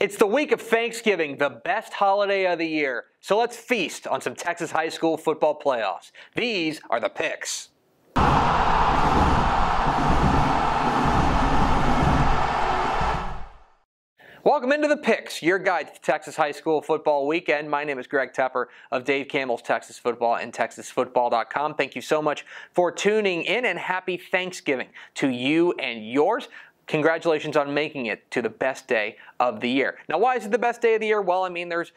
It's the week of Thanksgiving, the best holiday of the year. So let's feast on some Texas high school football playoffs. These are the picks. Welcome into the picks, your guide to the Texas high school football weekend. My name is Greg Tepper of Dave Campbell's Texas Football and txhsfb.com. Thank you so much for tuning in, and happy Thanksgiving to you and yours. Congratulations on making it to the best day of the year. Now, why is it the best day of the year? Well, I mean, there's,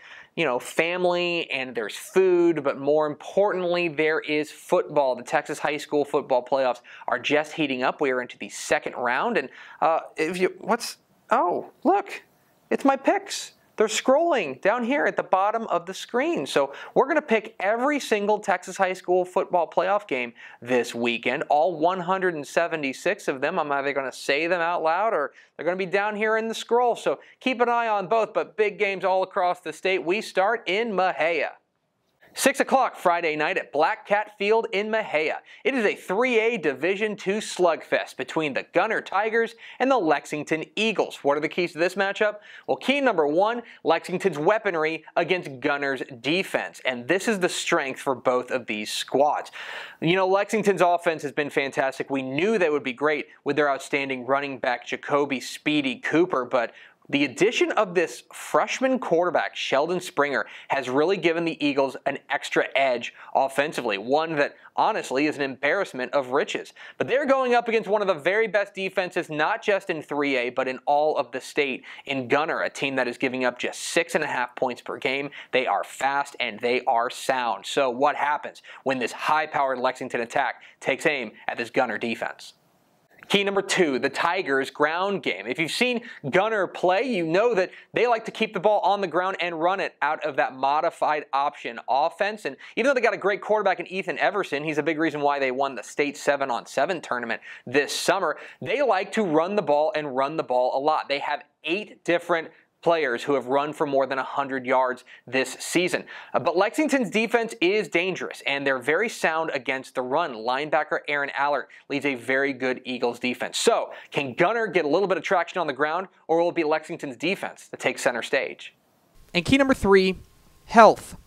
family and there's food, but more importantly, there is football. The Texas high school football playoffs are just heating up. We are into the second round, and oh, look, it's my picks. They're scrolling down here at the bottom of the screen. So we're going to pick every single Texas high school football playoff game this weekend, all 176 of them. I'm either going to say them out loud or they're going to be down here in the scroll. So keep an eye on both, but big games all across the state. We start in Mexia. 6 o'clock Friday night at Black Cat Field in Mexia. It is a 3A Division II slugfest between the Gunner Tigers and the Lexington Eagles. What are the keys to this matchup? Well, key number one, Lexington's weaponry against Gunner's defense. And this is the strength for both of these squads. Lexington's offense has been fantastic. We knew they would be great with their outstanding running back, Jacoby Speedy Cooper, but the addition of this freshman quarterback, Sheldon Springer, has really given the Eagles an extra edge offensively, one that honestly is an embarrassment of riches. But they're going up against one of the very best defenses, not just in 3A, but in all of the state in Gunner, a team that is giving up just 6.5 points per game. They are fast and they are sound. So what happens when this high-powered Lexington attack takes aim at this Gunner defense? Key number two, the Tigers' ground game. If you've seen Gunner play, you know that they like to keep the ball on the ground and run it out of that modified option offense. And even though they got a great quarterback in Ethan Everson, he's a big reason why they won the state 7-on-7 tournament this summer, they like to run the ball and run the ball a lot. They have 8 different players who have run for more than 100 yards this season. But Lexington's defense is dangerous, and they're very sound against the run. Linebacker Aaron Allert leads a very good Eagles defense. So, can Gunner get a little bit of traction on the ground, or will it be Lexington's defense that takes center stage? And key number three, health.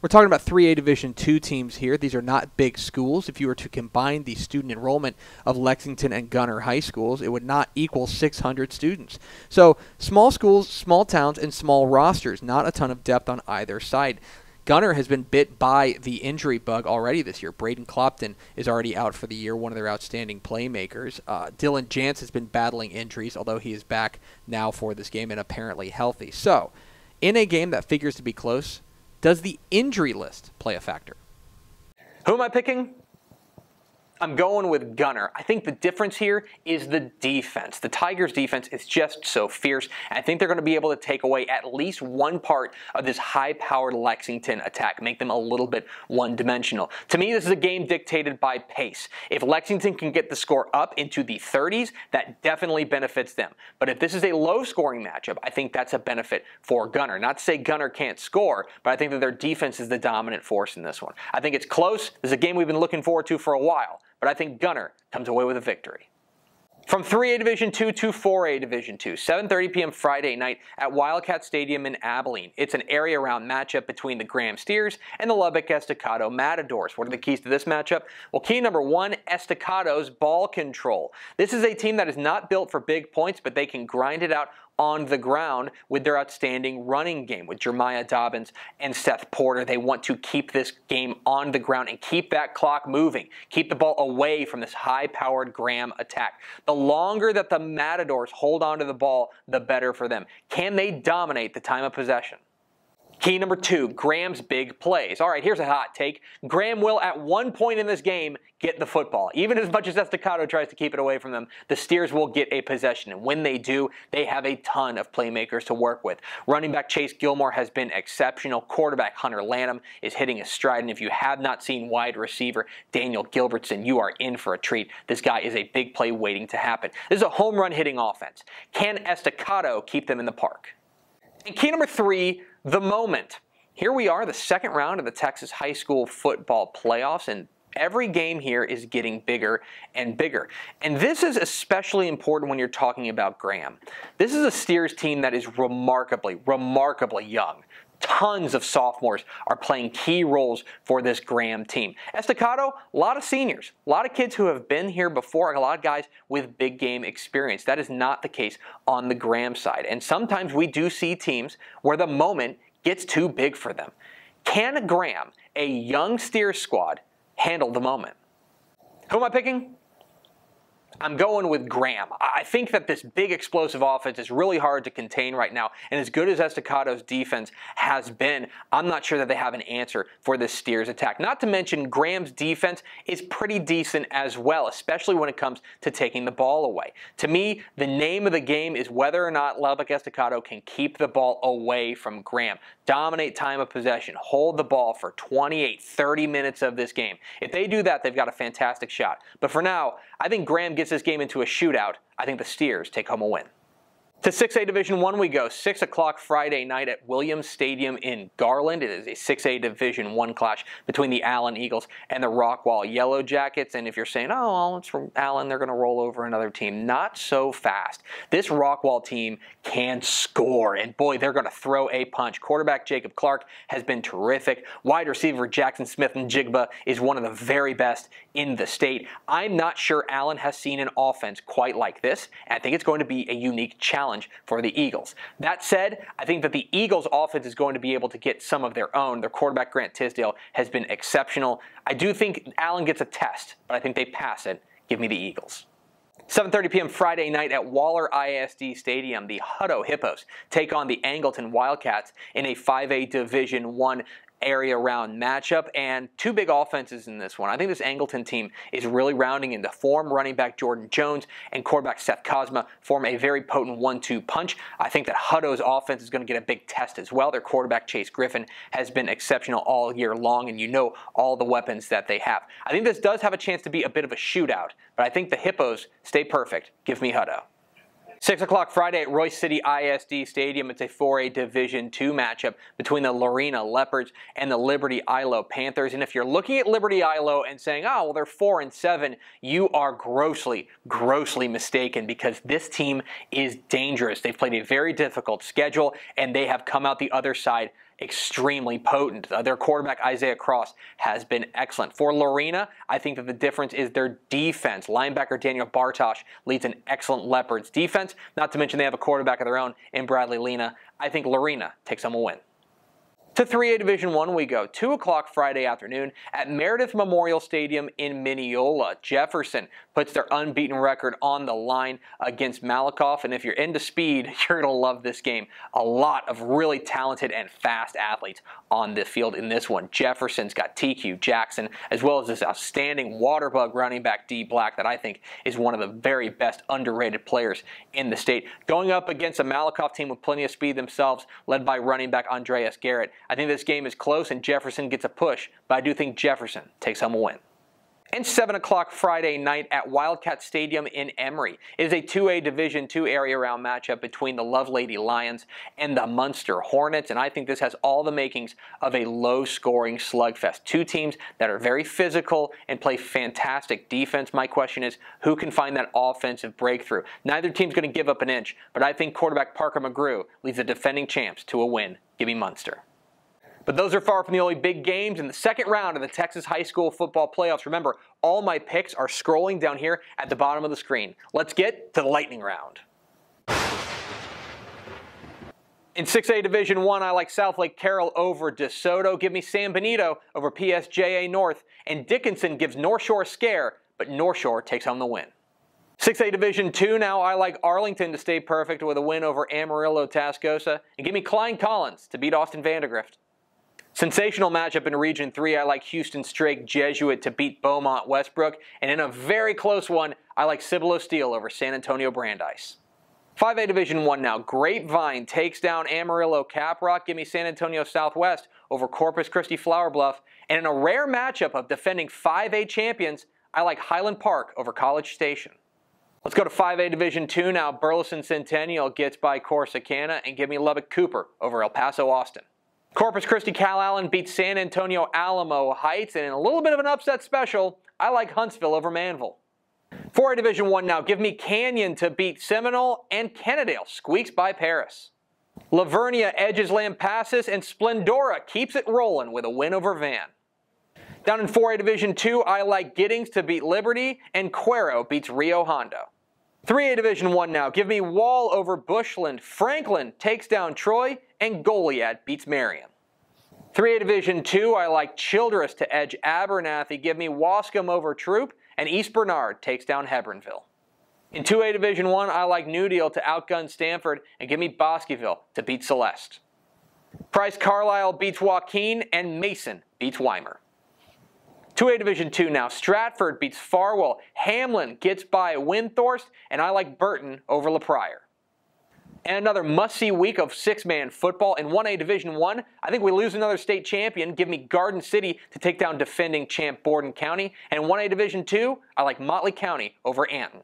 We're talking about 3A Division II teams here. These are not big schools. If you were to combine the student enrollment of Lexington and Gunner high schools, it would not equal 600 students. So small schools, small towns, and small rosters. Not a ton of depth on either side. Gunner has been bit by the injury bug already this year. Braden Clopton is already out for the year, one of their outstanding playmakers. Dylan Jantz has been battling injuries, although he is back now for this game and apparently healthy. So, in a game that figures to be close, does the injury list play a factor? Who am I picking? I'm going with Gunner. I think the difference here is the defense. The Tigers' defense is just so fierce, and I think they're going to be able to take away at least one part of this high-powered Lexington attack, make them a little bit one-dimensional. To me, this is a game dictated by pace. If Lexington can get the score up into the 30s, that definitely benefits them. But if this is a low-scoring matchup, I think that's a benefit for Gunner. Not to say Gunner can't score, but I think that their defense is the dominant force in this one. I think it's close. This is a game we've been looking forward to for a while, but I think Gunner comes away with a victory. From 3A Division II to 4A Division II, 7:30 p.m. Friday night at Wildcat Stadium in Abilene. It's an area-round matchup between the Graham Steers and the Lubbock Estacado Matadors. What are the keys to this matchup? Well, key number one, Estacado's ball control. This is a team that is not built for big points, but they can grind it out on the ground with their outstanding running game with Jeremiah Dobbins and Seth Porter. They want to keep this game on the ground and keep that clock moving. Keep the ball away from this high-powered Graham attack. The longer that the Matadors hold on to the ball, the better for them. Can they dominate the time of possession? Key number two, Graham's big plays. All right, here's a hot take. Graham will, at one point in this game, get the football. Even as much as Estacado tries to keep it away from them, the Steers will get a possession. And when they do, they have a ton of playmakers to work with. Running back Chase Gilmore has been exceptional. Quarterback Hunter Lanham is hitting his stride. And if you have not seen wide receiver Daniel Gilbertson, you are in for a treat. This guy is a big play waiting to happen. This is a home run hitting offense. Can Estacado keep them in the park? And key number three, the moment. Here we are, the second round of the Texas high school football playoffs, and Every game here is getting bigger and bigger. And this is especially important when you're talking about Graham. This is a Steers team that is remarkably young. Tons of sophomores are playing key roles for this Graham team. Estacado, a lot of seniors, a lot of kids who have been here before, a lot of guys with big game experience. That is not the case on the Graham side. And sometimes we do see teams where the moment gets too big for them. Can Graham, a young Steers squad, handle the moment? Who am I picking? I'm going with Graham. I think that this big explosive offense is really hard to contain right now, and as good as Estacado's defense has been, I'm not sure that they have an answer for this Steers attack. Not to mention Graham's defense is pretty decent as well, especially when it comes to taking the ball away. To me, the name of the game is whether or not Lubbock Estacado can keep the ball away from Graham. Dominate time of possession, hold the ball for 28, 30 minutes of this game. If they do that, they've got a fantastic shot. But for now, I think Graham gets this game into a shootout. I think the Steers take home a win. To 6A Division I we go. 6 o'clock Friday night at Williams Stadium in Garland. It is a 6A Division I clash between the Allen Eagles and the Rockwall Yellow Jackets. And if you're saying, oh, well, it's from Allen, they're going to roll over another team. Not so fast. This Rockwall team can score. And boy, they're going to throw a punch. Quarterback Jacob Clark has been terrific. Wide receiver Jackson Smith and Jigba is one of the very best in the state. I'm not sure Allen has seen an offense quite like this. And I think it's going to be a unique challenge for the Eagles. That said, I think that the Eagles offense is going to be able to get some of their own. Their quarterback Grant Tisdale has been exceptional. I do think Allen gets a test, but I think they pass it. Give me the Eagles. 7:30 p.m. Friday night at Waller ISD Stadium, the Hutto Hippos take on the Angleton Wildcats in a 5A Division I area round matchup, and two big offenses in this one. I think this Angleton team is really rounding into form. Running back Jordan Jones and quarterback Seth Cosma form a very potent 1-2 punch. I think that Hutto's offense is going to get a big test as well. Their quarterback Chase Griffin has been exceptional all year long, and you know all the weapons that they have. I think this does have a chance to be a bit of a shootout, but I think the Hippos stay perfect. Give me Hutto. 6 o'clock Friday at Royce City ISD Stadium. It's a 4A Division II matchup between the Lorena Leopards and the Liberty Ilo Panthers. And if you're looking at Liberty Ilo and saying, oh, well, they're 4-7, you are grossly mistaken, because this team is dangerous. They've played a very difficult schedule, and they have come out the other side extremely potent. Their quarterback, Isaiah Cross, has been excellent. For Lorena, I think that the difference is their defense. Linebacker Daniel Bartosh leads an excellent Leopards defense. Not to mention they have a quarterback of their own in Bradley Lena. I think Lorena takes home a win. To 3A Division I we go. 2 o'clock Friday afternoon at Meredith Memorial Stadium in Mineola. Jefferson puts their unbeaten record on the line against Malakoff, and if you're into speed, you're going to love this game. A lot of really talented and fast athletes on the field in this one. Jefferson's got TQ Jackson, as well as this outstanding waterbug running back D Black that I think is one of the very best underrated players in the state. Going up against a Malakoff team with plenty of speed themselves, led by running back Andreas Garrett. I think this game is close and Jefferson gets a push, but I do think Jefferson takes home a win. And 7 o'clock Friday night at Wildcat Stadium in Emory. It is a 2A Division II area round matchup between the Lovelady Lions and the Munster Hornets, and I think this has all the makings of a low-scoring slugfest. Two teams that are very physical and play fantastic defense. My question is, who can find that offensive breakthrough? Neither team's going to give up an inch, but I think quarterback Parker McGrew leads the defending champs to a win. Give me Munster. But those are far from the only big games in the second round of the Texas High School Football Playoffs. Remember, all my picks are scrolling down here at the bottom of the screen. Let's get to the lightning round. In 6A Division I like South Lake Carroll over DeSoto. Give me San Benito over PSJA North. And Dickinson gives North Shore a scare, but North Shore takes home the win. 6A Division II now, I like Arlington to stay perfect with a win over Amarillo Tascosa. And give me Klein Collins to beat Austin Vandergrift. Sensational matchup in Region 3, I like Houston Strake Jesuit to beat Beaumont Westbrook. And in a very close one, I like Cibolo Steel over San Antonio Brandeis. 5A Division I now, Grapevine takes down Amarillo Caprock. Give me San Antonio Southwest over Corpus Christi Flower Bluff. And in a rare matchup of defending 5A champions, I like Highland Park over College Station. Let's go to 5A Division II now. Burleson Centennial gets by Corsicana, and give me Lubbock Cooper over El Paso Austin. Corpus Christi Calallen beats San Antonio Alamo Heights, and in a little bit of an upset special, I like Huntsville over Manville. 4A Division I now, give me Canyon to beat Seminole, and Kennedale squeaks by Paris. Lavernia edges Lampasas, and Splendora keeps it rolling with a win over Van. Down in 4A Division II, I like Giddings to beat Liberty, and Cuero beats Rio Hondo. 3A Division I now, give me Wall over Bushland, Franklin takes down Troy, and Goliad beats Marion. 3A Division II, I like Childress to edge Abernathy, give me Wascom over Troop, and East Bernard takes down Hebronville. In 2A Division I like New Deal to outgun Stanford, and give me Bosqueville to beat Celeste. Price Carlisle beats Joaquin, and Mason beats Weimer. 2A Division II now, Stratford beats Farwell, Hamlin gets by Windthorst, and I like Burton over LaPryor. And another must-see week of six-man football. In 1A Division I think we lose another state champion. Give me Garden City to take down defending champ Borden County. And in 1A Division II, I like Motley County over Anton.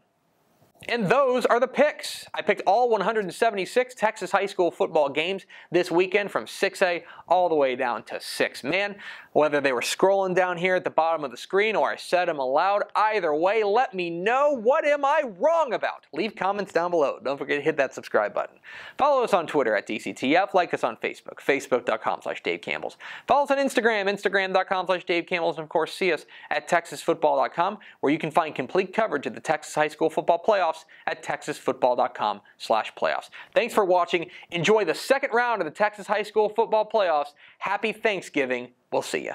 And those are the picks. I picked all 176 Texas high school football games this weekend from 6A all the way down to 6-man. Whether they were scrolling down here at the bottom of the screen or I said them aloud, either way, let me know, what am I wrong about? Leave comments down below. Don't forget to hit that subscribe button. Follow us on Twitter at DCTF. Like us on Facebook, facebook.com/DaveCampbells. Follow us on Instagram, instagram.com/DaveCampbells. And of course, see us at TexasFootball.com, where you can find complete coverage of the Texas high school football playoffs at TexasFootball.com/playoffs. Thanks for watching. Enjoy the second round of the Texas high school football playoffs. Happy Thanksgiving. We'll see you.